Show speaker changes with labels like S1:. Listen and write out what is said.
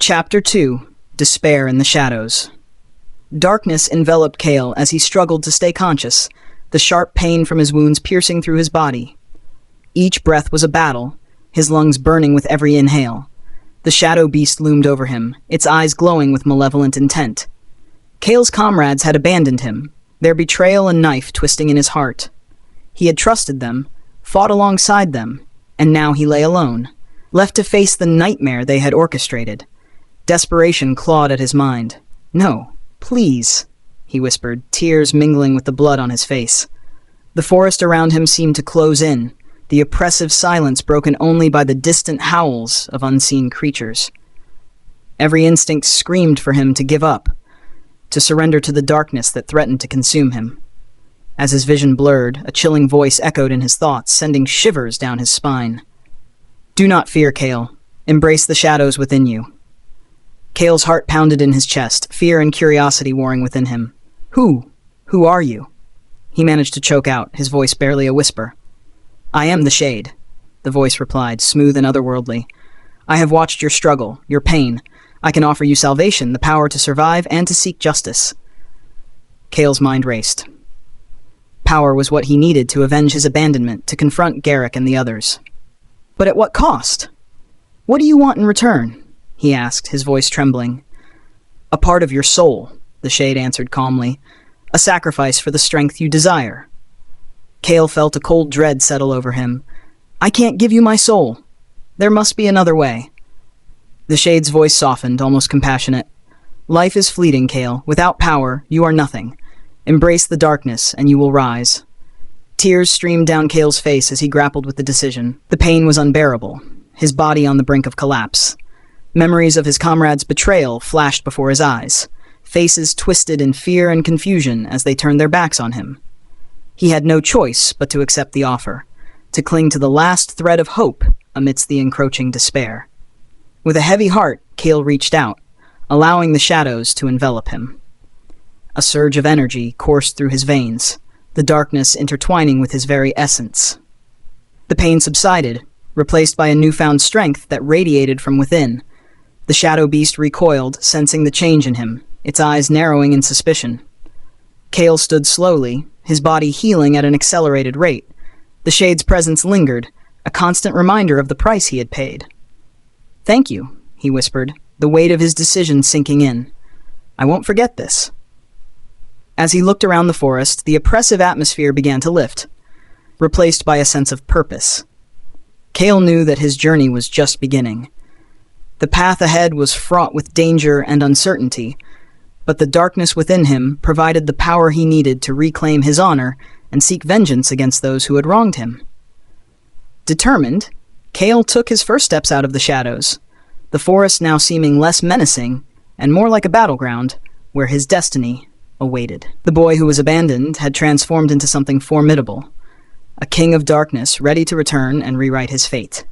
S1: Chapter 2. Despair in the Shadows. Darkness enveloped Kael as he struggled to stay conscious, the sharp pain from his wounds piercing through his body. Each breath was a battle, his lungs burning with every inhale. The shadow beast loomed over him, its eyes glowing with malevolent intent. Kael's comrades had abandoned him, their betrayal and knife twisting in his heart. He had trusted them, fought alongside them, and now he lay alone, left to face the nightmare they had orchestrated. Desperation clawed at his mind. "No, please," he whispered, tears mingling with the blood on his face. The forest around him seemed to close in, the oppressive silence broken only by the distant howls of unseen creatures. Every instinct screamed for him to give up, to surrender to the darkness that threatened to consume him. As his vision blurred, a chilling voice echoed in his thoughts, sending shivers down his spine. "Do not fear, Kael. Embrace the shadows within you." Kael's heart pounded in his chest, fear and curiosity warring within him. Who are you?" He managed to choke out, his voice barely a whisper. "I am the Shade," the voice replied, smooth and otherworldly. "I have watched your struggle, your pain. I can offer you salvation, the power to survive and to seek justice." Kael's mind raced. Power was what he needed to avenge his abandonment, to confront Garrick and the others. But at what cost? "What do you want in return?" he asked, his voice trembling. "A part of your soul," the Shade answered calmly. "A sacrifice for the strength you desire." Kael felt a cold dread settle over him. "I can't give you my soul. There must be another way." The Shade's voice softened, almost compassionate. "Life is fleeting, Kael. Without power, you are nothing. Embrace the darkness, and you will rise." Tears streamed down Kael's face as he grappled with the decision. The pain was unbearable, his body on the brink of collapse. Memories of his comrades' betrayal flashed before his eyes, faces twisted in fear and confusion as they turned their backs on him. He had no choice but to accept the offer, to cling to the last thread of hope amidst the encroaching despair. With a heavy heart, Kael reached out, allowing the shadows to envelop him. A surge of energy coursed through his veins, the darkness intertwining with his very essence. The pain subsided, replaced by a newfound strength that radiated from within. The shadow beast recoiled, sensing the change in him, its eyes narrowing in suspicion. Kael stood slowly, his body healing at an accelerated rate. The Shade's presence lingered, a constant reminder of the price he had paid. "Thank you," he whispered, the weight of his decision sinking in. "I won't forget this." As he looked around the forest, the oppressive atmosphere began to lift, replaced by a sense of purpose. Kael knew that his journey was just beginning. The path ahead was fraught with danger and uncertainty, but the darkness within him provided the power he needed to reclaim his honor and seek vengeance against those who had wronged him. Determined, Kael took his first steps out of the shadows, the forest now seeming less menacing and more like a battleground where his destiny awaited. The boy who was abandoned had transformed into something formidable, a king of darkness ready to return and rewrite his fate.